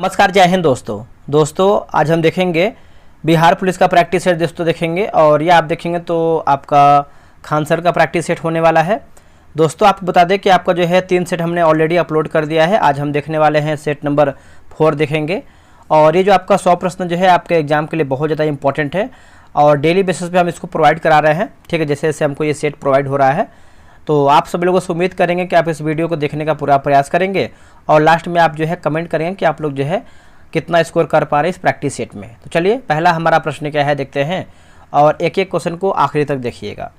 नमस्कार, जय हिंद दोस्तों आज हम देखेंगे बिहार पुलिस का प्रैक्टिस सेट दोस्तों देखेंगे। और ये आप देखेंगे तो आपका खान सर का प्रैक्टिस सेट होने वाला है। दोस्तों आपको बता दें कि आपका जो है 3 सेट हमने ऑलरेडी अपलोड कर दिया है। आज हम देखने वाले हैं सेट नंबर 4 देखेंगे। और ये जो आपका 100 प्रश्न जो है आपके एग्जाम के लिए बहुत ज़्यादा इंपॉर्टेंट है और डेली बेसिस पे हम इसको प्रोवाइड करा रहे हैं। ठीक है, जैसे जैसे हमको ये सेट प्रोवाइड हो रहा है तो आप सभी लोगों से उम्मीद करेंगे कि आप इस वीडियो को देखने का पूरा प्रयास करेंगे और लास्ट में आप जो है कमेंट करेंगे कि आप लोग जो है कितना स्कोर कर पा रहे हैं इस प्रैक्टिस सेट में। तो चलिए पहला हमारा प्रश्न क्या है देखते हैं और एक एक क्वेश्चन को आखिरी तक देखिएगा।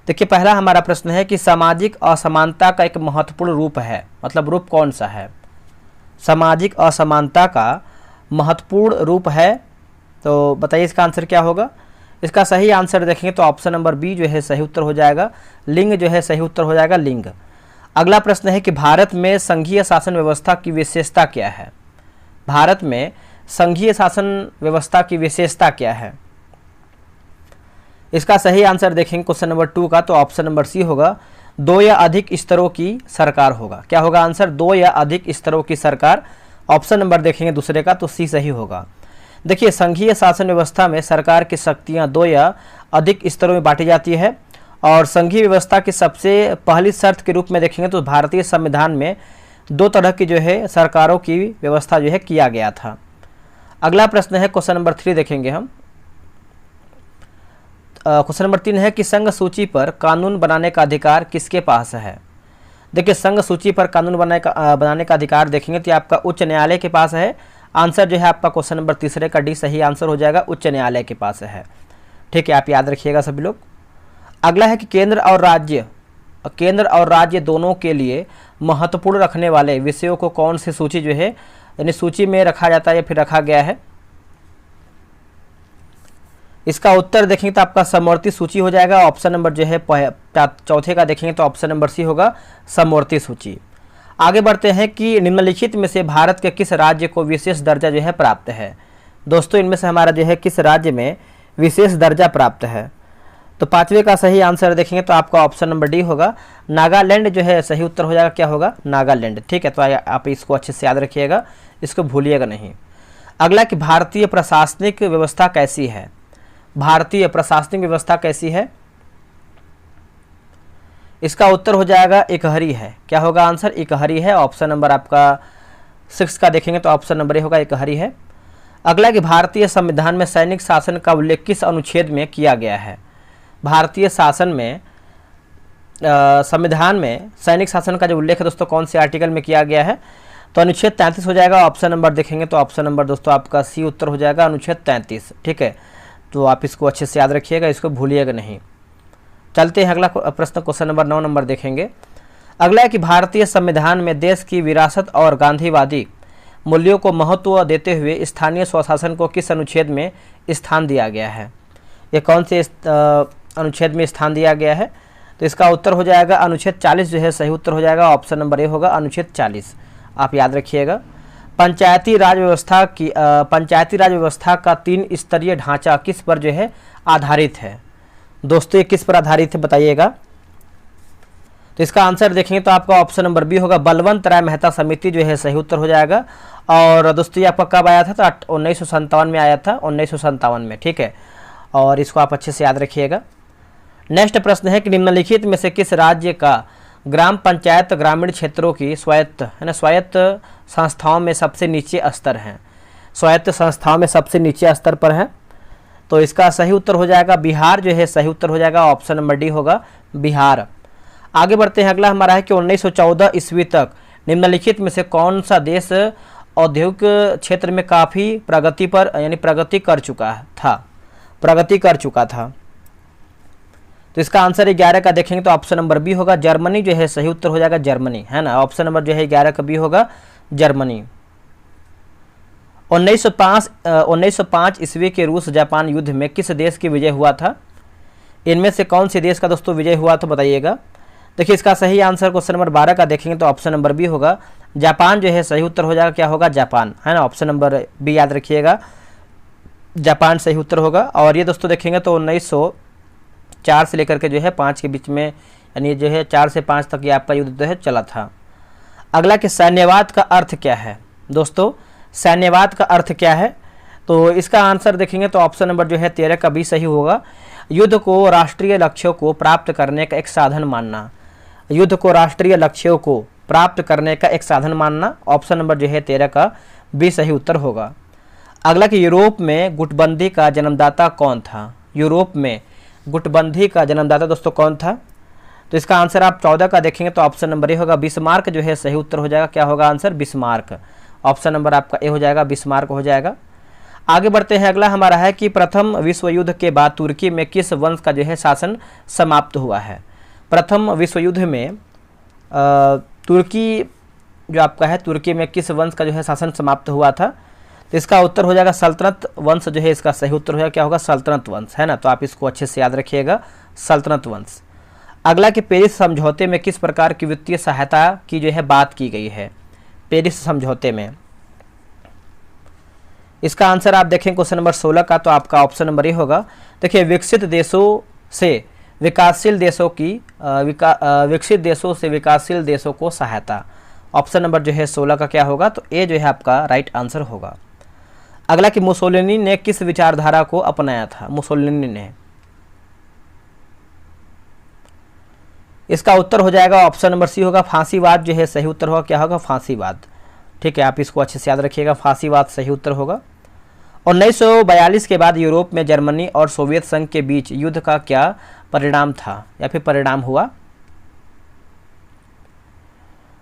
देखिए पहला हमारा प्रश्न है कि सामाजिक असमानता का एक महत्वपूर्ण रूप है, मतलब रूप कौन सा है? सामाजिक असमानता का महत्वपूर्ण रूप है, तो बताइए इसका आंसर क्या होगा। इसका सही आंसर देखेंगे तो ऑप्शन नंबर बी जो है सही उत्तर हो जाएगा। लिंग जो है सही उत्तर हो जाएगा, लिंग। अगला प्रश्न है कि भारत में संघीय शासन व्यवस्था की विशेषता क्या है? भारत में संघीय शासन व्यवस्था की विशेषता क्या है? इसका सही आंसर देखेंगे क्वेश्चन नंबर 2 का तो ऑप्शन नंबर सी होगा, 2 या अधिक स्तरों की सरकार होगा। क्या होगा आंसर? 2 या अधिक स्तरों की सरकार। ऑप्शन नंबर देखेंगे दूसरे का तो सी सही होगा। देखिए संघीय शासन व्यवस्था में सरकार की शक्तियां 2 या अधिक स्तरों में बांटी जाती है और संघीय व्यवस्था की सबसे पहली शर्त के रूप में देखेंगे तो भारतीय संविधान में 2 तरह की जो है सरकारों की व्यवस्था जो है किया गया था। अगला प्रश्न है क्वेश्चन नंबर 3 देखेंगे हम। क्वेश्चन नंबर 3 है कि संघ सूची पर कानून बनाने का अधिकार किसके पास है? देखिए संघ सूची पर कानून बनाने का अधिकार देखेंगे तो आपका उच्च न्यायालय के पास है। आंसर जो है आपका क्वेश्चन नंबर 3 का डी सही आंसर हो जाएगा, उच्च न्यायालय के पास है। ठीक है, आप याद रखिएगा सभी लोग। अगला है कि केंद्र और राज्य दोनों के लिए महत्वपूर्ण रखने वाले विषयों को कौन सी सूची जो है यानी सूची में रखा जाता है या फिर रखा गया है? इसका उत्तर देखेंगे तो आपका समवर्ती सूची हो जाएगा। ऑप्शन नंबर जो है चौथे का देखेंगे तो ऑप्शन नंबर सी होगा, समवर्ती सूची। आगे बढ़ते हैं कि निम्नलिखित में से भारत के किस राज्य को विशेष दर्जा जो है प्राप्त है? दोस्तों इनमें से हमारा जो है किस राज्य में विशेष दर्जा प्राप्त है? तो 5वें का सही आंसर देखेंगे तो आपका ऑप्शन नंबर डी होगा, नागालैंड जो है सही उत्तर हो जाएगा। क्या होगा? नागालैंड। ठीक है, तो आप इसको अच्छे से याद रखिएगा, इसको भूलिएगा नहीं। अगला कि भारतीय प्रशासनिक व्यवस्था कैसी है? भारतीय प्रशासनिक व्यवस्था कैसी है? इसका उत्तर हो जाएगा इकहरी है। क्या होगा आंसर? इकहरी है। ऑप्शन नंबर आपका 6 का देखेंगे तो ऑप्शन नंबर ए होगा, इकहरी है। अगला कि भारतीय संविधान में सैनिक शासन का उल्लेख किस अनुच्छेद में किया गया है? भारतीय शासन में संविधान में सैनिक शासन का जो उल्लेख है दोस्तों कौन से आर्टिकल में किया गया है? तो अनुच्छेद 33 हो जाएगा। ऑप्शन नंबर देखेंगे तो ऑप्शन नंबर दोस्तों आपका सी उत्तर हो जाएगा, अनुच्छेद 33। ठीक है, तो आप इसको अच्छे से याद रखिएगा, इसको भूलिएगा नहीं। चलते हैं अगला प्रश्न, क्वेश्चन नंबर 9 नंबर देखेंगे। अगला है कि भारतीय संविधान में देश की विरासत और गांधीवादी मूल्यों को महत्व देते हुए स्थानीय स्वशासन को किस अनुच्छेद में स्थान दिया गया है? ये कौन से अनुच्छेद में स्थान दिया गया है? तो इसका उत्तर हो जाएगा अनुच्छेद 40 जो है सही उत्तर हो जाएगा। ऑप्शन नंबर ए होगा, अनुच्छेद 40। आप याद रखिएगा। पंचायती राज व्यवस्था का 3 स्तरीय ढांचा किस पर जो है आधारित है? दोस्तों ये किस पर आधारित है बताइएगा। तो इसका आंसर देखेंगे तो आपका ऑप्शन नंबर बी होगा, बलवंत राय मेहता समिति जो है सही उत्तर हो जाएगा। और दोस्तों ये आपका कब आया था? तो 1957 में आया था, 1957 में। ठीक है, और इसको आप अच्छे से याद रखिएगा। नेक्स्ट प्रश्न है कि निम्नलिखित में से किस राज्य का ग्राम पंचायत ग्रामीण क्षेत्रों की स्वायत्त संस्थाओं में सबसे नीचे स्तर है? स्वायत्त संस्थाओं में सबसे नीचे स्तर पर है, तो इसका सही उत्तर हो जाएगा बिहार जो है सही उत्तर हो जाएगा। ऑप्शन नंबर डी होगा, बिहार। आगे बढ़ते हैं, अगला हमारा है कि 1914 ईस्वी तक निम्नलिखित में से कौन सा देश औद्योगिक क्षेत्र में काफ़ी प्रगति कर चुका था? तो इसका आंसर 11 का देखेंगे तो ऑप्शन नंबर बी होगा, जर्मनी जो है सही उत्तर हो जाएगा, जर्मनी, है ना। ऑप्शन नंबर जो है 11 का बी होगा, जर्मनी। 1905 ईस्वी के रूस जापान युद्ध में किस देश की विजय हुआ था? इनमें से कौन से देश का दोस्तों विजय हुआ तो बताइएगा। देखिए इसका सही आंसर क्वेश्चन नंबर 12 का देखेंगे तो ऑप्शन नंबर बी होगा, जापान जो है सही उत्तर हो जाएगा। क्या होगा? जापान, है ना। ऑप्शन नंबर बी याद रखिएगा, जापान सही उत्तर होगा। और ये दोस्तों देखेंगे तो 1904 से लेकर के जो है 5 के बीच में, यानी जो है 4 से 5 तक ये आपका युद्ध है चला था। अगला कि सैन्यवाद का अर्थ क्या है? दोस्तों सैन्यवाद का अर्थ क्या है? तो इसका आंसर देखेंगे तो ऑप्शन नंबर जो है 13 का बी सही होगा। युद्ध को राष्ट्रीय लक्ष्यों को प्राप्त करने का एक साधन मानना, युद्ध को राष्ट्रीय लक्ष्यों को प्राप्त करने का एक साधन मानना, ऑप्शन नंबर जो है 13 का बी सही उत्तर होगा। अगला कि यूरोप में गुटबंदी का जन्मदाता कौन था? यूरोप में गुटबंदी का जन्मदाता दोस्तों कौन था? तो इसका आंसर आप 14 का देखेंगे तो ऑप्शन नंबर ए होगा, बिस्मार्क जो है सही उत्तर हो जाएगा। क्या होगा आंसर? बिस्मार्क। ऑप्शन नंबर आपका ए हो जाएगा, बिस्मार्क हो जाएगा। आगे बढ़ते हैं, अगला हमारा है कि प्रथम विश्व युद्ध के बाद तुर्की में किस वंश का जो है शासन समाप्त हुआ है? प्रथम विश्व युद्ध में तुर्की जो आपका है, तुर्की में किस वंश का जो है शासन समाप्त हुआ था? तो इसका उत्तर हो जाएगा सल्तनत वंश जो है इसका सही उत्तर हो जाएगा। क्या होगा? सल्तनत वंश, है ना। तो आप इसको अच्छे से याद रखिएगा, सल्तनत वंश। अगला कि पेरिस समझौते में किस प्रकार की वित्तीय सहायता की जो है बात की गई है? पेरिस समझौते में इसका आंसर आप देखें क्वेश्चन नंबर 16 का, तो आपका ऑप्शन नंबर ए होगा। देखिए, विकसित देशों से विकासशील देशों की विकसित देशों से विकासशील देशों को सहायता, ऑप्शन नंबर जो है 16 का क्या होगा? तो ए जो है आपका राइट आंसर होगा। अगला कि मुसोलिनी ने किस विचारधारा को अपनाया था? मुसोलिनी ने, इसका उत्तर हो जाएगा ऑप्शन नंबर सी होगा, फांसीवाद जो है सही उत्तर होगा। क्या होगा? फांसीवाद। ठीक है, आप इसको अच्छे से याद रखिएगा, फांसीवाद सही उत्तर होगा। 1942 के बाद यूरोप में जर्मनी और सोवियत संघ के बीच युद्ध का क्या परिणाम था या फिर परिणाम हुआ?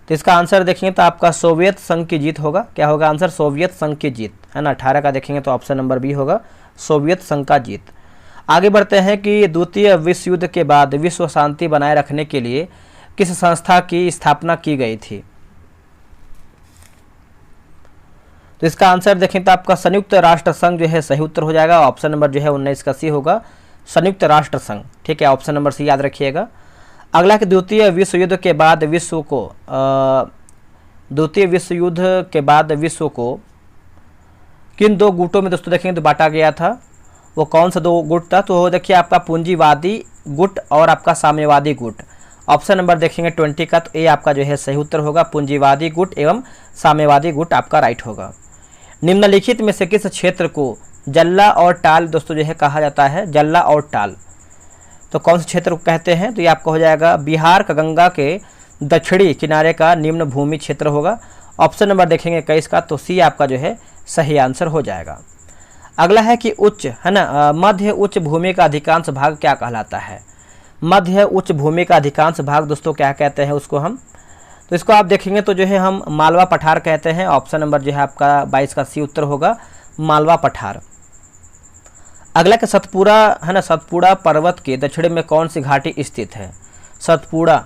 तो इसका आंसर देखेंगे तो आपका सोवियत संघ की जीत होगा। क्या होगा आंसर? सोवियत संघ की जीत, है ना। 18 का देखेंगे तो ऑप्शन नंबर बी होगा, सोवियत संघ का जीत। आगे बढ़ते हैं कि द्वितीय विश्व युद्ध के बाद विश्व शांति बनाए रखने के लिए किस संस्था की स्थापना की गई थी? तो इसका आंसर देखें तो आपका संयुक्त राष्ट्र संघ जो है सही उत्तर हो जाएगा। ऑप्शन नंबर जो है 19 का सी होगा, संयुक्त राष्ट्र संघ। ठीक है, ऑप्शन नंबर सी याद रखिएगा। अगला कि द्वितीय विश्व युद्ध के बाद विश्व को किन दो गुटों में दोस्तों देखेंगे तो बांटा गया था? वो कौन सा दो गुट था? तो देखिए आपका पूंजीवादी गुट और आपका साम्यवादी गुट। ऑप्शन नंबर देखेंगे 20 का, तो ए आपका जो है सही उत्तर होगा, पूंजीवादी गुट एवं साम्यवादी गुट आपका राइट होगा। निम्नलिखित में से किस क्षेत्र को जल्ला और टाल दोस्तों जो है कहा जाता है? जल्ला और टाल, तो कौन से क्षेत्र को कहते हैं? तो ये आपका हो जाएगा बिहार का गंगा के दक्षिणी किनारे का निम्न भूमि क्षेत्र होगा। ऑप्शन नंबर देखेंगे 21 का, तो सी आपका जो है सही आंसर हो जाएगा। अगला है कि उच्च, है ना, मध्य उच्च भूमि का अधिकांश भाग क्या कहलाता है? मध्य उच्च भूमि का अधिकांश भाग दोस्तों क्या कहते हैं उसको हम? तो इसको आप देखेंगे तो जो है हम मालवा पठार कहते हैं। ऑप्शन नंबर जो है आपका 22 का सी उत्तर होगा, मालवा पठार। अगला का सतपुड़ा, है ना, सतपुड़ा पर्वत के दक्षिण में कौन सी घाटी स्थित है? सतपुड़ा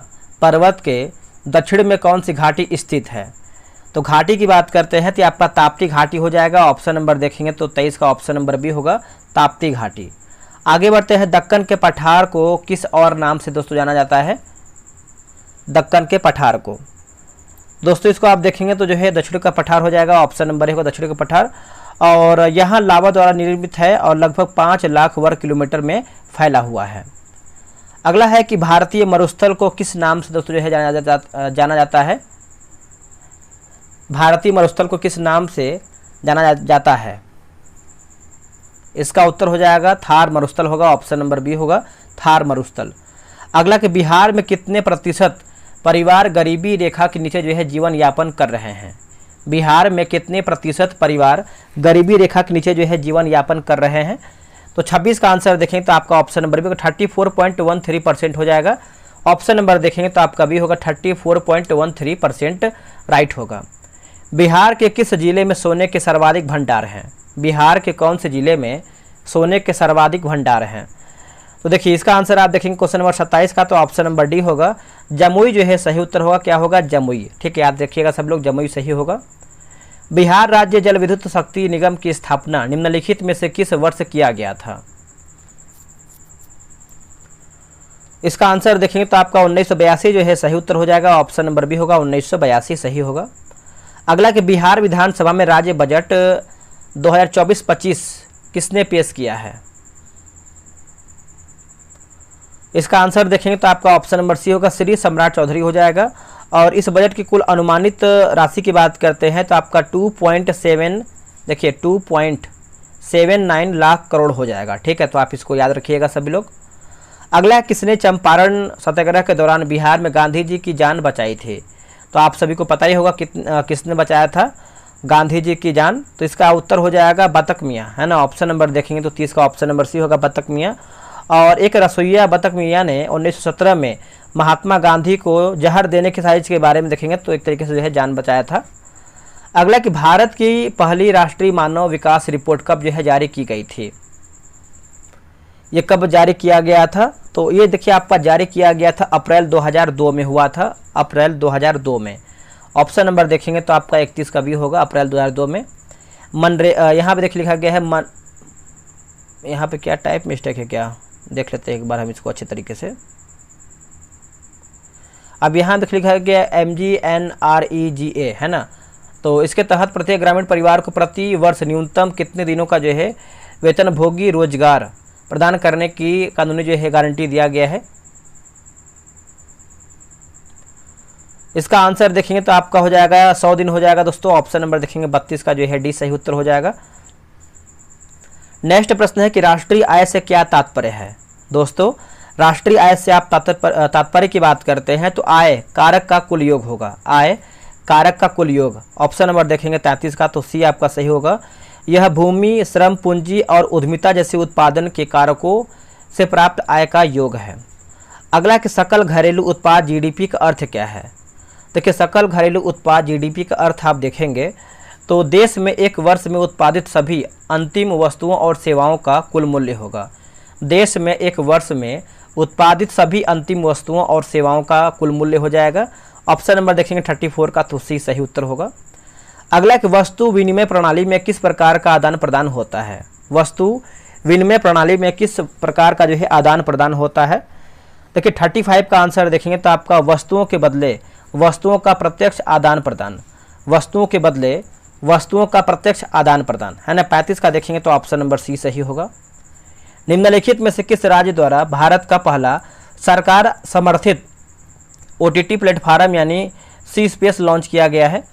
पर्वत के दक्षिण में कौन सी घाटी स्थित है? तो घाटी की बात करते हैं तो आपका ताप्ती घाटी हो जाएगा। ऑप्शन नंबर देखेंगे तो 23 का ऑप्शन नंबर बी होगा, ताप्ती घाटी। आगे बढ़ते हैं, दक्कन के पठार को किस और नाम से दोस्तों जाना जाता है? दक्कन के पठार को दोस्तों इसको आप देखेंगे तो जो है दक्षिण का पठार हो जाएगा। ऑप्शन नंबर ए होगा दक्षिण का पठार, और यहाँ लावा द्वारा निर्मित है और लगभग 5 लाख वर्ग किलोमीटर में फैला हुआ है। अगला है कि भारतीय मरुस्थल को किस नाम से दोस्तों जो है जाना जाता है? भारतीय मरुस्थल को किस नाम से जाना जाता है? इसका उत्तर हो जाएगा थार मरुस्थल होगा। ऑप्शन नंबर बी होगा, थार मरुस्थल। अगला कि बिहार में कितने प्रतिशत परिवार गरीबी रेखा के नीचे जो है जीवन यापन कर रहे हैं? बिहार में कितने प्रतिशत परिवार गरीबी रेखा के नीचे जो है जीवन यापन कर रहे हैं? तो 26 का आंसर देखेंगे तो आपका ऑप्शन नंबर बी 34.13% हो जाएगा। ऑप्शन नंबर देखेंगे तो आपका बी होगा 34.13% राइट होगा। बिहार के किस जिले में सोने के सर्वाधिक भंडार हैं? बिहार के कौन से जिले में सोने के सर्वाधिक भंडार हैं? तो देखिए इसका आंसर आप देखेंगे क्वेश्चन नंबर 27 का, तो ऑप्शन नंबर डी होगा, जमुई जो है सही उत्तर होगा। क्या होगा? जमुई। ठीक है, याद रखिएगा सब लोग, जमुई सही होगा। बिहार राज्य जल विद्युत शक्ति निगम की स्थापना निम्नलिखित में से किस वर्ष किया गया था? इसका आंसर देखेंगे तो आपका 1982 जो है सही उत्तर हो जाएगा। ऑप्शन नंबर बी होगा, 1982 सही होगा। अगला कि बिहार विधानसभा में राज्य बजट 2024-25 किसने पेश किया है? इसका आंसर देखेंगे तो आपका ऑप्शन नंबर सी होगा, श्री सम्राट चौधरी हो जाएगा। और इस बजट की कुल अनुमानित राशि की बात करते हैं तो आपका 2.7 देखिए 2.79 लाख करोड़ हो जाएगा। ठीक है, तो आप इसको याद रखिएगा सभी लोग। अगला, किसने चंपारण सत्याग्रह के दौरान बिहार में गांधी जी की जान बचाई थी? तो आप सभी को पता ही होगा किसने बचाया था गांधी जी की जान। तो इसका उत्तर हो जाएगा बतख मियाँ, है ना। ऑप्शन नंबर देखेंगे तो 30 का ऑप्शन नंबर सी होगा, बतख मियाँ। और एक रसोइया बतख मियाँ ने 1917 में महात्मा गांधी को जहर देने की साजिश के बारे में देखेंगे तो एक तरीके से जो है जान बचाया था। अगला, कि भारत की पहली राष्ट्रीय मानव विकास रिपोर्ट कब जो है जारी की गई थी? ये कब जारी किया गया था? तो ये देखिए आपका जारी किया गया था अप्रैल 2002 में हुआ था, अप्रैल 2002 में। ऑप्शन नंबर देखेंगे तो आपका 31 का भी होगा, अप्रैल 2002 में। यहाँ पे देखिए लिखा गया है यहाँ पे क्या टाइप मिस्टेक है क्या, देख लेते हैं एक बार हम इसको अच्छे तरीके से। अब यहाँ देखिए लिखा गया MGNREGA, है ना। तो इसके तहत प्रत्येक ग्रामीण परिवार को प्रति वर्ष न्यूनतम कितने दिनों का जो है वेतनभोगी रोजगार प्रदान करने की कानूनी जो है गारंटी दिया गया है? इसका आंसर देखेंगे तो आपका हो जाएगा 100 दिन हो जाएगा दोस्तों। ऑप्शन नंबर देखेंगे 32 का जो है डी सही उत्तर हो जाएगा। नेक्स्ट प्रश्न है कि राष्ट्रीय आय से क्या तात्पर्य है? दोस्तों, राष्ट्रीय आय से आप तात्पर्य की बात करते हैं तो आय कारक का कुल योग होगा, आय कारक का कुल योग। ऑप्शन नंबर देखेंगे 33 का, तो सी आपका सही होगा। यह भूमि, श्रम, पूंजी और उद्यमिता जैसे उत्पादन के कारकों से प्राप्त आय का योग है। अगला, कि सकल घरेलू उत्पाद जीडीपी का अर्थ क्या है? देखिए, सकल घरेलू उत्पाद जीडीपी का अर्थ आप देखेंगे तो देश में एक वर्ष में उत्पादित सभी अंतिम वस्तुओं और सेवाओं का कुल मूल्य होगा। देश में एक वर्ष में उत्पादित सभी अंतिम वस्तुओं और सेवाओं का कुल मूल्य हो जाएगा। ऑप्शन नंबर देखेंगे 34 का, तो सी सही उत्तर होगा। अगला, कि वस्तु विनिमय प्रणाली में किस प्रकार का आदान प्रदान होता है? वस्तु विनिमय प्रणाली में किस प्रकार का जो है आदान प्रदान होता है? देखिए 35 का आंसर देखेंगे तो आपका वस्तुओं के बदले वस्तुओं का प्रत्यक्ष आदान प्रदान, वस्तुओं के बदले वस्तुओं का प्रत्यक्ष आदान प्रदान, है ना। 35 का देखेंगे तो ऑप्शन नंबर सी सही होगा। निम्नलिखित में से किस राज्य द्वारा भारत का पहला सरकार समर्थित OTT प्लेटफॉर्म यानी सी स्पेस लॉन्च किया गया है?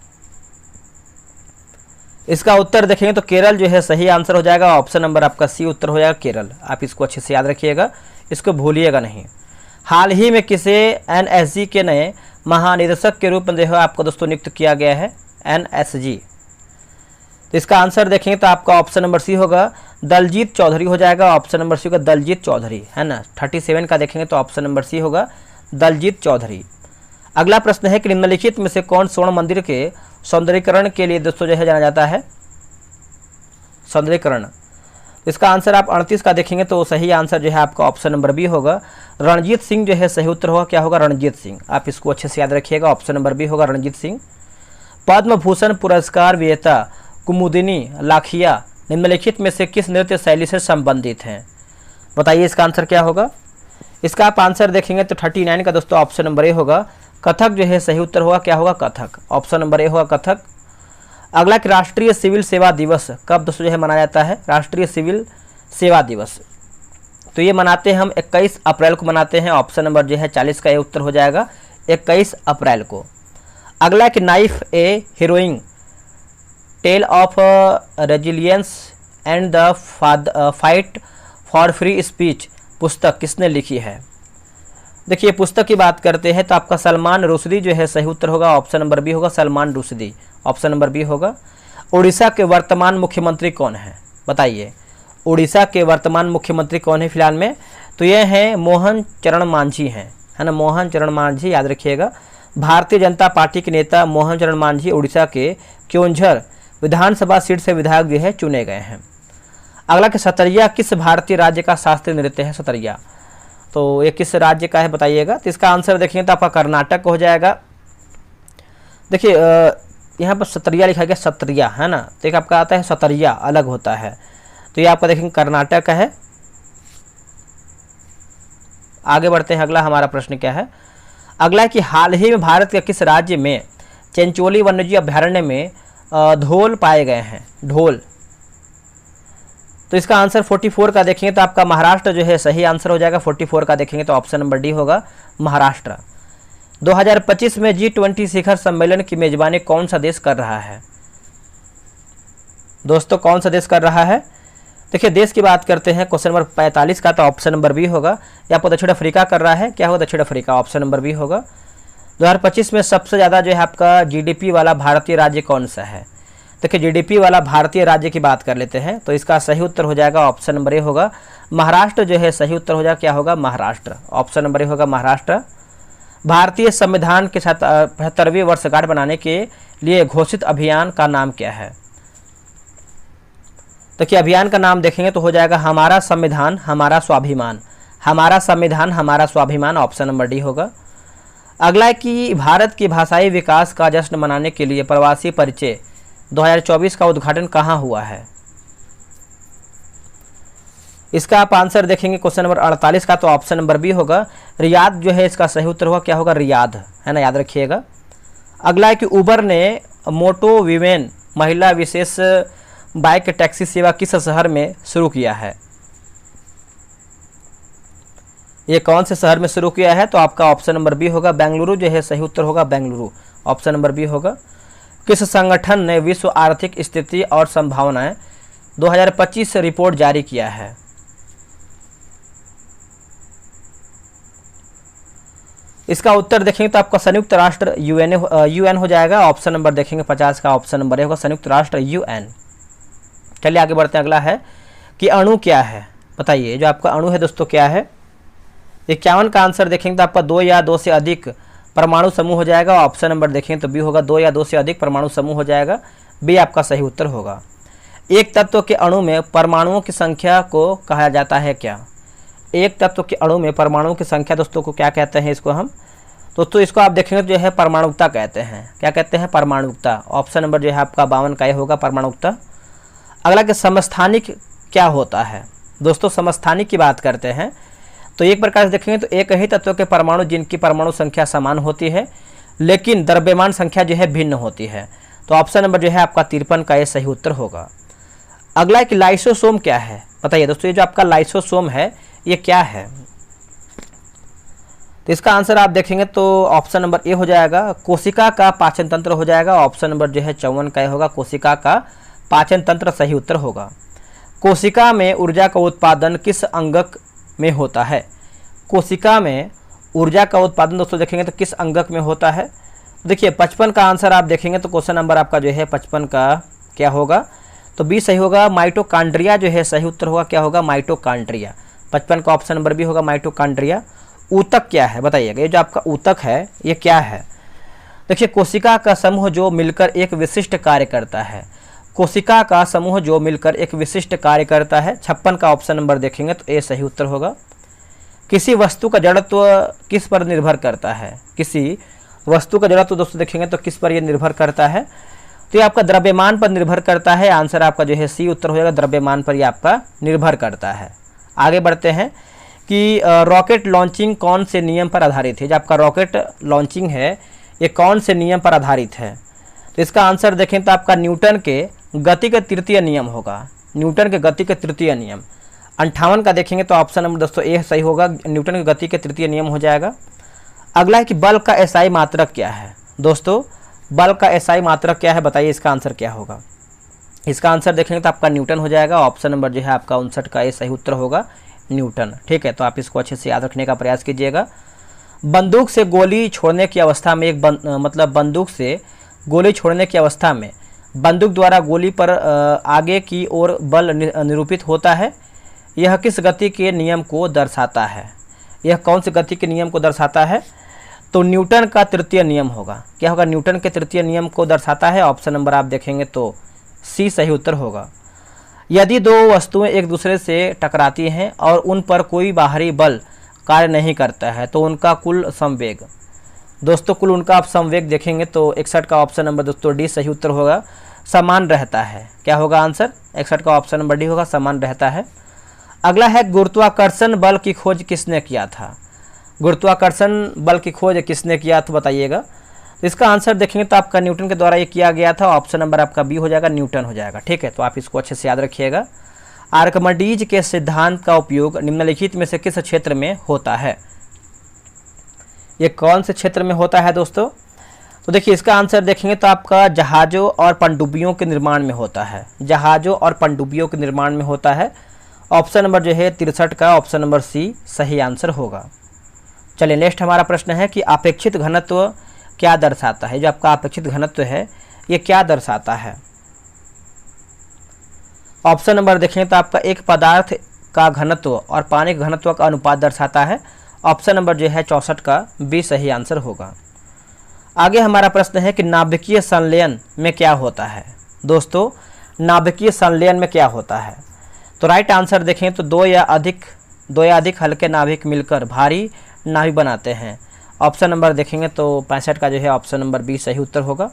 इसका उत्तर देखेंगे तो केरल जो है सही आंसर हो जाएगा। ऑप्शन नंबर आपका सी उत्तर हो जाएगा केरल। आप इसको अच्छे से याद रखिएगा, इसको भूलिएगा नहीं। हाल ही में किसे NSG के नए महानिदेशक के रूप में जो है आपको दोस्तों नियुक्त किया गया है? NSG। तो इसका आंसर देखेंगे तो आपका ऑप्शन नंबर सी होगा, दलजीत चौधरी हो जाएगा। ऑप्शन नंबर सी होगा दलजीत चौधरी, है ना। 37 का देखेंगे तो ऑप्शन नंबर सी होगा दलजीत चौधरी। अगला प्रश्न है कि निम्नलिखित में से कौन स्वर्ण मंदिर के सौंदर्यीकरण के लिए दोस्तों जो है जाना जाता है? सौंदर्यीकरण, इसका आंसर आप 38 का देखेंगे तो सही आंसर जो है आपका ऑप्शन नंबर बी होगा, रणजीत सिंह जो है सही उत्तर होगा। क्या होगा? रणजीत सिंह। आप इसको अच्छे से याद रखिएगा, ऑप्शन नंबर बी होगा रणजीत सिंह। पद्म भूषण पुरस्कार विजेता कुमुदिनी लाखिया निम्नलिखित में से किस नृत्य शैली से संबंधित हैं? बताइए इसका आंसर क्या होगा? इसका आप आंसर देखेंगे तो 39 का दोस्तों ऑप्शन नंबर ए होगा, कथक जो है सही उत्तर होगा। क्या होगा? कथक। ऑप्शन नंबर ए होगा कथक। अगला, कि राष्ट्रीय सिविल सेवा दिवस कब दोस्तों जो है मनाया जाता है? राष्ट्रीय सिविल सेवा दिवस तो ये मनाते हैं हम 21 अप्रैल को मनाते हैं। ऑप्शन नंबर जो है 40 का ये उत्तर हो जाएगा 21 अप्रैल को। अगला, कि knife a harrowing tale of resilience and the fight for free speech पुस्तक किसने लिखी है? देखिए पुस्तक की बात करते हैं तो आपका सलमान रुश्दी जो है सही उत्तर होगा। ऑप्शन नंबर बी होगा Salman Rushdie. Option number B होगा। उड़ीसा के वर्तमान मुख्यमंत्री कौन है? बताइए उड़ीसा के वर्तमान मुख्यमंत्री कौन है फिलहाल में? तो ये हैं मोहन चरण मांझी हैं, है ना। मोहन चरण मांझी याद रखिएगा। भारतीय जनता पार्टी के नेता मोहन चरण मांझी उड़ीसा के क्योंझर विधानसभा सीट से विधायक जो है चुने गए हैं। अगला, कि सतरिया किस भारतीय राज्य का शास्त्रीय नृत्य है? सतरिया तो ये किस राज्य का है बताइएगा? तो इसका आंसर देखेंगे तो आपका कर्नाटक हो जाएगा। देखिए यहाँ पर सतरिया लिखा गया, सतरिया, है ना। तो एक आपका आता है सतरिया, अलग होता है, तो ये आपका देखेंगे कर्नाटक का है। आगे बढ़ते हैं, अगला हमारा प्रश्न क्या है? अगला, कि हाल ही में भारत के किस राज्य में चिंचोली वन्यजीव अभ्यारण्य में ढोल पाए गए हैं? ढोल तो इसका आंसर 44 का देखेंगे तो आपका महाराष्ट्र जो है सही आंसर हो जाएगा। 44 का देखेंगे तो ऑप्शन नंबर डी होगा महाराष्ट्र। 2025 में G20 शिखर सम्मेलन की मेजबानी कौन सा देश कर रहा है? दोस्तों कौन सा देश कर रहा है? देखिए देश की बात करते हैं क्वेश्चन नंबर 45 का, तो ऑप्शन नंबर बी होगा। या आपको दक्षिण अफ्रीका कर रहा है, क्या होगा? दक्षिण अफ्रीका, ऑप्शन नंबर बी होगा। 2025 में सबसे ज़्यादा जो है आपका जीडीपी वाला भारतीय राज्य कौन सा है? देखिए जीडीपी वाला भारतीय राज्य की बात कर लेते हैं, तो इसका सही उत्तर हो जाएगा ऑप्शन नंबर ए होगा, महाराष्ट्र जो है सही उत्तर हो जाएगा। क्या होगा? महाराष्ट्र, ऑप्शन नंबर ए होगा महाराष्ट्र। भारतीय संविधान के 75वीं वर्षगांठ बनाने के लिए घोषित अभियान का नाम क्या है? देखिए अभियान का नाम देखेंगे तो हो जाएगा हमारा संविधान हमारा स्वाभिमान, हमारा संविधान हमारा स्वाभिमान, ऑप्शन नंबर डी होगा। अगला है कि भारत की भाषाई विकास का जश्न मनाने के लिए प्रवासी परिचय 2024 का उद्घाटन कहाँ हुआ है? इसका आप आंसर देखेंगे क्वेश्चन नंबर 48 का, तो ऑप्शन नंबर बी होगा, रियाद जो है इसका सही उत्तर होगा। क्या होगा? रियाद, है ना, याद रखिएगा। अगला है कि उबर ने मोटो वीमेन महिला विशेष बाइक टैक्सी सेवा किस शहर में शुरू किया है? ये कौन से शहर में शुरू किया है? तो आपका ऑप्शन नंबर बी होगा, बेंगलुरु जो है सही उत्तर होगा, बेंगलुरु, ऑप्शन नंबर बी होगा। किस संगठन ने विश्व आर्थिक स्थिति और संभावनाएं 2025 से रिपोर्ट जारी किया है? इसका उत्तर देखेंगे तो आपका संयुक्त राष्ट्र यूएन हो जाएगा। ऑप्शन नंबर देखेंगे 50 का, ऑप्शन नंबर होगा संयुक्त राष्ट्र यूएन। चलिए आगे बढ़ते हैं। अगला है कि अणु क्या है? बताइए जो आपका अणु है दोस्तों क्या है? 51 का आंसर देखेंगे तो आपका 2 या 2 से अधिक परमाणु समूह हो जाएगा। ऑप्शन नंबर देखेंगे तो बी होगा, 2 या 2 से अधिक परमाणु समूह हो जाएगा, बी आपका सही उत्तर होगा। एक तत्व के अणु में परमाणुओं की संख्या को कहा जाता है क्या? एक तत्व के अणु में परमाणुओं की संख्या दोस्तों को क्या कहते हैं? इसको हम दोस्तों इसको आप देखेंगे तो जो है परमाणुकता कहते हैं। क्या कहते हैं? परमाणुकता, ऑप्शन नंबर जो है आपका 52 का होगा, परमाणुकता। अगला कि समस्थानिक क्या होता है? दोस्तों समस्थानिक की बात करते हैं तो एक प्रकार से देखेंगे तो एक ही तत्व के परमाणु जिनकी परमाणु संख्या समान होती है लेकिन द्रव्यमान संख्या जो है भिन्न होती है, तो ऑप्शन नंबर जो है आपका 53 का ये सही उत्तर होगा। अगला है कि लाइसोसोम क्या है? बताइए दोस्तों ये जो आपका लाइसोसोम है ये क्या है? तो इसका आंसर आप देखेंगे तो ऑप्शन नंबर ए हो जाएगा, कोशिका का पाचन तंत्र हो जाएगा। ऑप्शन नंबर जो है 54 का होगा, कोशिका का पाचन तंत्र सही उत्तर होगा। कोशिका में ऊर्जा का उत्पादन किस अंगक में होता है? कोशिका में ऊर्जा का उत्पादन दोस्तों देखेंगे तो किस अंगक में होता है? देखिए 55 का आंसर आप देखेंगे तो क्वेश्चन नंबर आपका जो है 55 का क्या होगा? तो बी सही होगा, माइटोकॉन्ड्रिया जो है सही उत्तर होगा। क्या होगा? माइटोकॉन्ड्रिया, 55 का ऑप्शन नंबर बी होगा, माइटोकॉन्ड्रिया। ऊतक क्या है? बताइएगा ये जो आपका ऊतक है ये क्या है? देखिए कोशिका का समूह जो मिलकर एक विशिष्ट कार्य करता है, कोशिका का समूह जो मिलकर एक विशिष्ट कार्य करता है। 56 का ऑप्शन नंबर देखेंगे तो ए सही उत्तर होगा। किसी वस्तु का जड़त्व किस पर निर्भर करता है? किसी वस्तु का जड़त्व दोस्तों देखेंगे तो किस पर यह निर्भर करता है? तो ये आपका द्रव्यमान पर निर्भर करता है। आंसर आपका जो है सी उत्तर हो जाएगा, द्रव्यमान पर यह आपका निर्भर करता है। आगे बढ़ते हैं कि रॉकेट लॉन्चिंग कौन से नियम पर आधारित है? जो आपका रॉकेट लॉन्चिंग है ये कौन से नियम पर आधारित है? तो इसका आंसर देखें तो आपका न्यूटन के गति के तृतीय नियम होगा, न्यूटन के गति के तृतीय नियम। 58 का देखेंगे तो ऑप्शन नंबर दोस्तों ए सही होगा, न्यूटन के गति के तृतीय नियम हो जाएगा। अगला है कि बल का एसआई मात्रक क्या है? दोस्तों बल का एसआई मात्रक क्या है? बताइए इसका आंसर क्या होगा? इसका आंसर देखेंगे तो आपका न्यूटन हो जाएगा। ऑप्शन नंबर जो है आपका 59 का ए सही उत्तर होगा, न्यूटन। ठीक है, तो आप इसको अच्छे से याद रखने का प्रयास कीजिएगा। बंदूक से गोली छोड़ने की अवस्था में बंदूक से गोली छोड़ने की अवस्था में बंदूक द्वारा गोली पर आगे की ओर बल निरूपित होता है। यह किस गति के नियम को दर्शाता है? यह कौन से गति के नियम को दर्शाता है? तो न्यूटन का तृतीय नियम होगा। क्या होगा? न्यूटन के तृतीय नियम को दर्शाता है। ऑप्शन नंबर आप देखेंगे तो सी सही उत्तर होगा। यदि दो वस्तुएं एक दूसरे से टकराती हैं और उन पर कोई बाहरी बल कार्य नहीं करता है तो उनका कुल संवेग, दोस्तों कुल उनका आप संवेग देखेंगे तो 61 का ऑप्शन नंबर दोस्तों डी सही उत्तर होगा, समान रहता है। क्या होगा आंसर? 61 का ऑप्शन नंबर डी होगा, समान रहता है। अगला है गुरुत्वाकर्षण बल की खोज किसने किया था? गुरुत्वाकर्षण बल की खोज किसने किया था बताइएगा। तो इसका आंसर देखेंगे तो आपका न्यूटन के द्वारा ये किया गया था। ऑप्शन नंबर आपका बी हो जाएगा, न्यूटन हो जाएगा। ठीक है, तो आप इसको अच्छे से याद रखिएगा। आर्किमिडीज के सिद्धांत का उपयोग निम्नलिखित में से किस क्षेत्र में होता है? ये कौन से क्षेत्र में होता है दोस्तों? तो देखिए इसका आंसर देखेंगे तो आपका जहाज़ों और पनडुब्बियों के निर्माण में होता है, जहाज़ों और पनडुब्बियों के निर्माण में होता है। ऑप्शन नंबर जो है 63 का ऑप्शन नंबर सी सही आंसर होगा। चलिए नेक्स्ट हमारा प्रश्न है कि अपेक्षित घनत्व क्या दर्शाता है? जो आपका अपेक्षित घनत्व है ये क्या दर्शाता है? ऑप्शन नंबर देखें तो आपका एक पदार्थ का घनत्व और पानी के घनत्व का अनुपात दर्शाता है। ऑप्शन नंबर जो है 64 का बी सही आंसर होगा। आगे हमारा प्रश्न है कि नाभिकीय संलयन में क्या होता है? दोस्तों नाभिकीय संलयन में क्या होता है? तो राइट आंसर देखें तो दो या अधिक हल्के नाभिक मिलकर भारी नाभिक बनाते हैं। ऑप्शन नंबर देखेंगे तो 65 का जो है ऑप्शन नंबर बी सही उत्तर होगा।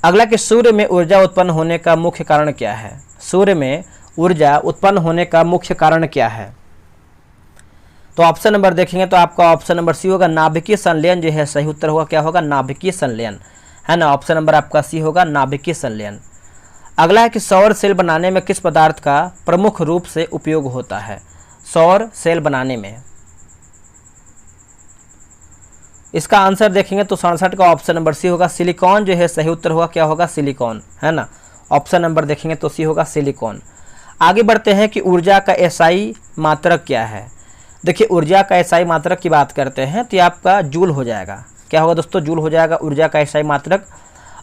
अगला कि सूर्य में ऊर्जा उत्पन्न होने का मुख्य कारण क्या है? सूर्य में ऊर्जा उत्पन्न होने का मुख्य कारण क्या है? तो ऑप्शन नंबर देखेंगे तो आपका ऑप्शन नंबर सी होगा, नाभिकीय संलयन जो है सही उत्तर होगा। क्या होगा? नाभिकीय संलयन, है ना। ऑप्शन नंबर आपका सी होगा, नाभिकीय संलयन। अगला है कि सौर सेल बनाने में किस पदार्थ का प्रमुख रूप से उपयोग होता है? सौर सेल बनाने में इसका आंसर देखेंगे तो 67 का ऑप्शन नंबर सी होगा, सिलिकॉन जो है सही उत्तर होगा। क्या होगा? सिलिकॉन, है ना। ऑप्शन नंबर देखेंगे तो सी होगा, सिलिकॉन। आगे बढ़ते हैं कि ऊर्जा का एसआई मात्रक क्या है? देखिए ऊर्जा का एसआई मात्रक की बात करते हैं तो ये आपका जूल हो जाएगा। क्या होगा दोस्तों? जूल हो जाएगा ऊर्जा का एसआई मात्रक।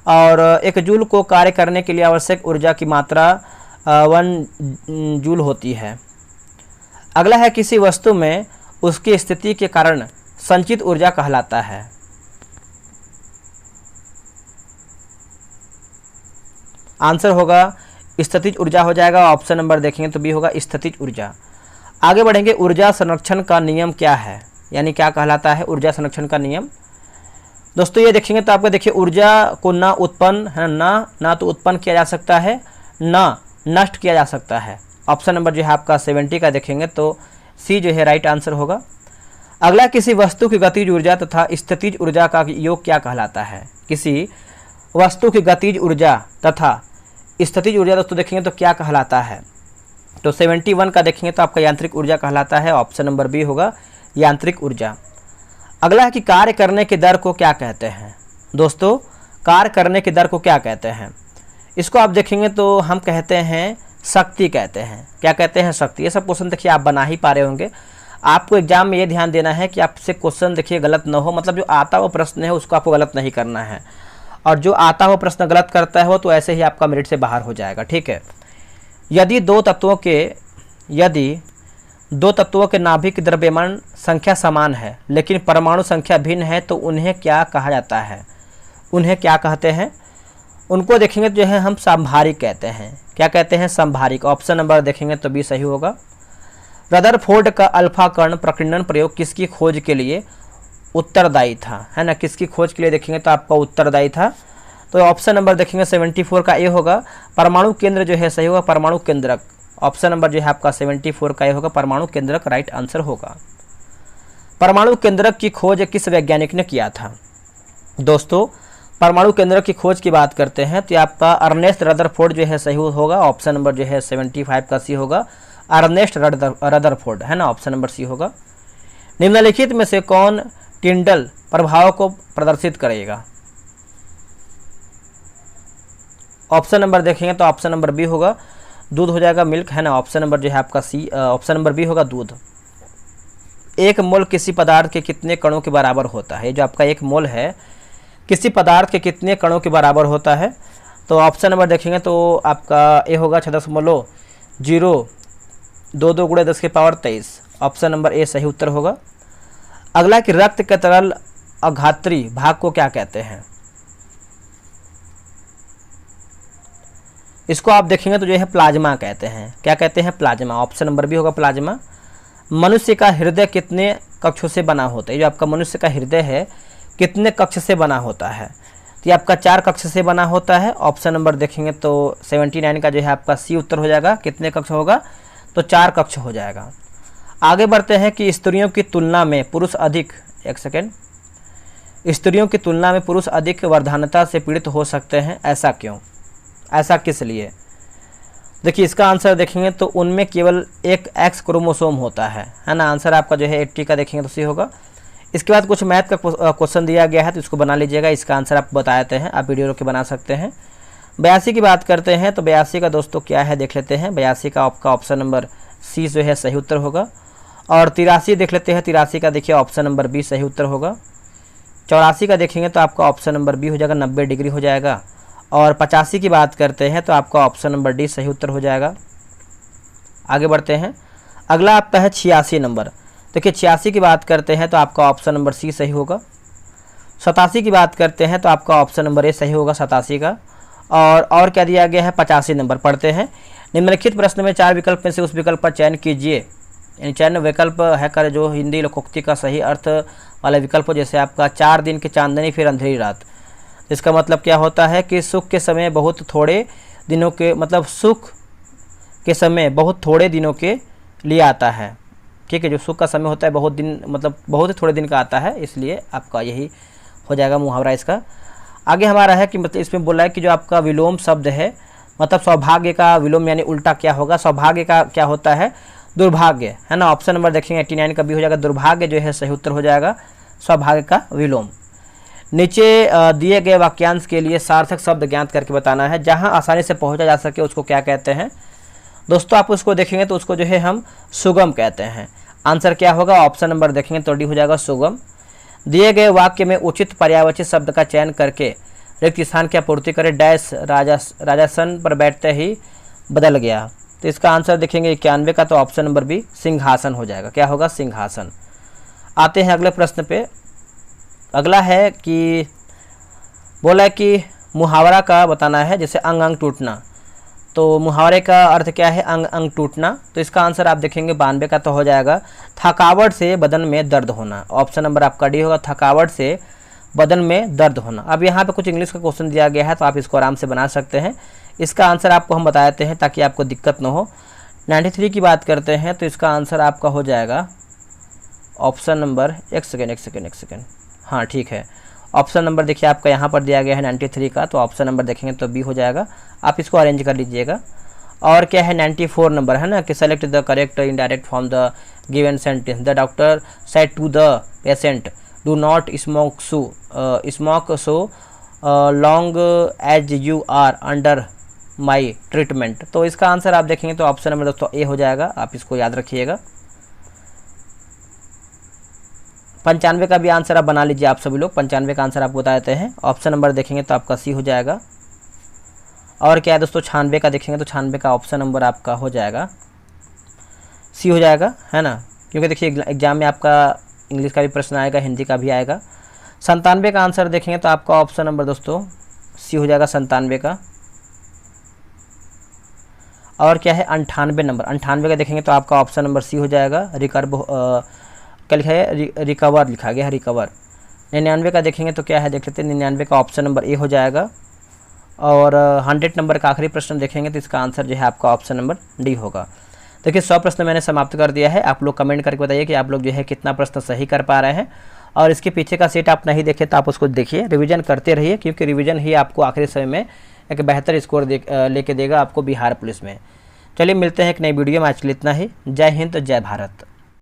और एक जूल को कार्य करने के लिए आवश्यक ऊर्जा की मात्रा 1 जूल होती है। अगला है किसी वस्तु में उसकी स्थिति के कारण संचित ऊर्जा कहलाता है। आंसर होगा स्थितिज ऊर्जा हो जाएगा। ऑप्शन नंबर देखेंगे तो बी होगा, स्थितिज ऊर्जा। आगे बढ़ेंगे, ऊर्जा संरक्षण का नियम क्या है? यानी क्या कहलाता है ऊर्जा संरक्षण का नियम? दोस्तों ये देखेंगे तो आपको देखिए ऊर्जा को ना उत्पन्न है ना तो उत्पन्न किया जा सकता है, ना नष्ट किया जा सकता है। ऑप्शन नंबर जो है आपका 70 का देखेंगे तो सी जो है राइट आंसर होगा। अगला, किसी वस्तु की गतिज ऊर्जा तथा स्थितिज ऊर्जा का योग क्या कहलाता है? किसी वस्तु की गतिज ऊर्जा तथा स्थितिज ऊर्जा दोस्तों देखेंगे तो क्या कहलाता है? तो 71 का देखेंगे तो आपका यांत्रिक ऊर्जा कहलाता है। ऑप्शन नंबर बी होगा, यांत्रिक ऊर्जा। अगला है कि कार्य करने की दर को क्या कहते हैं? दोस्तों कार्य करने की दर को क्या कहते हैं? इसको आप देखेंगे तो हम कहते हैं शक्ति कहते हैं। क्या कहते हैं? शक्ति। ये सब क्वेश्चन देखिए आप बना ही पा रहे होंगे। आपको एग्जाम में ये ध्यान देना है कि आपसे क्वेश्चन देखिए गलत ना हो, मतलब जो आता हुआ प्रश्न है उसको आपको गलत नहीं करना है, और जो आता हुआ प्रश्न गलत करता है वो तो ऐसे ही आपका मेरिट से बाहर हो जाएगा, ठीक है। यदि दो तत्वों के नाभिक की द्रव्यमान संख्या समान है लेकिन परमाणु संख्या भिन्न है तो उन्हें क्या कहा जाता है? उन्हें क्या कहते हैं? उनको देखेंगे तो जो है हम संभारिक कहते हैं। क्या कहते हैं? संभारिक। ऑप्शन नंबर देखेंगे तो बी सही होगा। रदरफोर्ड का अल्फा कण प्रकीर्णन प्रयोग किसकी खोज के लिए उत्तरदायी था? है ना, किसकी खोज के लिए देखेंगे तो आपका उत्तरदायी था। तो ऑप्शन नंबर देखेंगे 74 का ए होगा, परमाणु केंद्र जो है सही होगा, परमाणु केंद्रक। ऑप्शन नंबर जो है आपका 74 का ए होगा, परमाणु केंद्रक राइट आंसर होगा। परमाणु केंद्रक की खोज किस वैज्ञानिक ने किया था? दोस्तों परमाणु केंद्रक की खोज की बात करते हैं तो आपका अर्नेस्ट रदरफोर्ड जो है सही होगा। ऑप्शन नंबर जो है 75 का सी होगा, अर्नेस्ट रदरफोर्ड, है ना। ऑप्शन नंबर सी होगा। निम्नलिखित में से कौन टिंडल प्रभाव को प्रदर्शित करेगा? ऑप्शन नंबर देखेंगे तो ऑप्शन नंबर बी होगा, दूध हो जाएगा, मिल्क, है ना। ऑप्शन नंबर जो है आपका सी, ऑप्शन नंबर बी होगा, दूध। एक मोल किसी पदार्थ के कितने कणों के बराबर होता है? जो आपका एक मोल है किसी पदार्थ के कितने कणों के बराबर होता है? तो ऑप्शन नंबर देखेंगे तो आपका ए होगा 6.0 2 गुणे 10 की पावर 23। ऑप्शन नंबर ए सही उत्तर होगा। अगला कि रक्त के तरल अघात्री भाग को क्या कहते हैं? इसको आप देखेंगे तो जो है प्लाज्मा कहते हैं। क्या कहते हैं? प्लाज्मा। ऑप्शन नंबर बी होगा, प्लाज्मा। मनुष्य का हृदय कितने कक्षों से बना होता है? जो आपका मनुष्य का हृदय है कितने कक्ष से बना होता है? तो ये आपका 4 कक्ष से बना होता है। ऑप्शन नंबर देखेंगे तो 79 का जो है आपका सी उत्तर हो जाएगा। कितने कक्ष होगा? तो 4 कक्ष हो जाएगा। आगे बढ़ते हैं कि स्त्रियों की तुलना में पुरुष अधिक, स्त्रियों की तुलना में पुरुष अधिक वर्धानता से पीड़ित हो सकते हैं, ऐसा क्यों? ऐसा किस लिए? देखिए इसका आंसर देखेंगे तो उनमें केवल एक एक्स क्रोमोसोम होता है ना। आंसर आपका जो है 80 का देखेंगे तो सी होगा। इसके बाद कुछ मैथ का क्वेश्चन दिया गया है तो इसको बना लीजिएगा, इसका आंसर आप बता देते हैं, आप वीडियो रोक के बना सकते हैं। 82 की बात करते हैं तो 82 का दोस्तों क्या है देख लेते हैं। 82 का आपका ऑप्शन नंबर सी जो है सही उत्तर होगा। और 83 देख लेते हैं, 83 का देखिए ऑप्शन नंबर बी सही उत्तर होगा। 84 का देखेंगे तो आपका ऑप्शन नंबर बी हो जाएगा, 90 डिग्री हो जाएगा। और 85 की बात करते हैं तो आपका ऑप्शन नंबर डी सही उत्तर हो जाएगा। आगे बढ़ते हैं, अगला आपका है 86 नंबर। देखिए 86 की बात करते हैं तो आपका ऑप्शन नंबर सी सही होगा। 87 की बात करते हैं तो आपका ऑप्शन नंबर ए सही होगा 87 का। और क्या दिया गया है 85 नंबर, पढ़ते हैं। निम्नलिखित प्रश्न में 4 विकल्प में से उस विकल्प पर चयन कीजिए। यानी चयन विकल्प है कर जो हिंदी लोकोक्ति का सही अर्थ वाला विकल्प हो, जैसे आपका 4 दिन की चांदनी फिर अंधेरी रात। इसका मतलब क्या होता है कि सुख के समय बहुत थोड़े दिनों के, मतलब सुख के समय बहुत थोड़े दिनों के लिए आता है। ठीक है, जो सुख का समय होता है बहुत दिन, मतलब बहुत ही थोड़े दिन का आता है, इसलिए आपका यही हो जाएगा मुहावरा इसका। आगे हमारा है कि मतलब इसमें बोला है कि जो आपका विलोम शब्द है, मतलब सौभाग्य का विलोम यानी उल्टा क्या होगा। सौभाग्य का क्या होता है, दुर्भाग्य, है ना। ऑप्शन नंबर देखेंगे 89 का भी हो जाएगा, दुर्भाग्य जो है सही उत्तर हो जाएगा, सौभाग्य का विलोम। नीचे दिए गए वाक्यांश के लिए सार्थक शब्द ज्ञात करके बताना है। जहां आसानी से पहुंचा जा सके उसको क्या कहते हैं दोस्तों, आप उसको देखेंगे तो उसको जो है हम सुगम कहते हैं। आंसर क्या होगा, ऑप्शन नंबर देखेंगे तो डी हो जाएगा, सुगम। दिए गए वाक्य में उचित पर्यायवाची शब्द का चयन करके रिक्त स्थान की आपूर्ति करें। डैश राजासन पर बैठते ही बदल गया। तो इसका आंसर देखेंगे 91 का, तो ऑप्शन नंबर बी सिंहासन हो जाएगा। क्या होगा, सिंहासन। आते हैं अगले प्रश्न पे। अगला है कि बोला है कि मुहावरा का बताना है, जैसे अंग अंग टूटना। तो मुहावरे का अर्थ क्या है, अंग अंग टूटना। तो इसका आंसर आप देखेंगे 92 का, तो हो जाएगा थकावट से बदन में दर्द होना। ऑप्शन नंबर आपका डी होगा, थकावट से बदन में दर्द होना। अब यहाँ पे कुछ इंग्लिश का क्वेश्चन दिया गया है तो आप इसको आराम से बना सकते हैं। इसका आंसर आपको हम बता देते हैं ताकि आपको दिक्कत ना हो। 93 की बात करते हैं तो इसका आंसर आपका हो जाएगा ऑप्शन नंबर, एक सेकेंड, हाँ ठीक है। ऑप्शन नंबर देखिए आपका यहाँ पर दिया गया है 93 का, तो ऑप्शन नंबर देखेंगे तो बी हो जाएगा। आप इसको अरेंज कर लीजिएगा। और क्या है 94 नंबर, है ना, कि select the correct indirect from the given sentence. The doctor said to the patient do not smoke so long as you are under my treatment. तो इसका आंसर आप देखेंगे तो ऑप्शन नंबर दोस्तों ए हो जाएगा, आप इसको याद रखिएगा। 95 का भी आंसर आप बना लीजिए, आप सभी लोग 95 का आंसर आपको बता देते हैं। ऑप्शन नंबर देखेंगे तो आपका सी हो जाएगा। और क्या है दोस्तों 96 का देखेंगे तो 96 का ऑप्शन नंबर आपका हो जाएगा सी हो जाएगा, है ना, क्योंकि देखिए एग्जाम में आपका इंग्लिश का भी प्रश्न आएगा, हिंदी का भी आएगा। 97 का आंसर देखेंगे तो आपका ऑप्शन नंबर दोस्तों सी हो जाएगा, 97 का। और क्या है 98 नंबर, 98 का देखेंगे तो आपका ऑप्शन नंबर सी हो जाएगा, क्या लिखा है, रिकवर लिखा गया है, रिकवर। 99 का देखेंगे तो क्या है देख लेते हैं, 99 का ऑप्शन नंबर ए हो जाएगा। और 100 नंबर का आखिरी प्रश्न देखेंगे तो इसका आंसर जो है आपका ऑप्शन नंबर डी होगा। देखिए 100 प्रश्न मैंने समाप्त कर दिया है। आप लोग कमेंट करके बताइए कि आप लोग जो है कितना प्रश्न सही कर पा रहे हैं। और इसके पीछे का सेट आप नहीं देखे तो आप उसको देखिए, रिवीजन करते रहिए, क्योंकि रिवीजन ही आपको आखिरी समय में एक बेहतर स्कोर लेके देगा आपको बिहार पुलिस में। चलिए मिलते हैं एक नई वीडियो में, आज के लिए इतना ही। जय हिंद, जय भारत।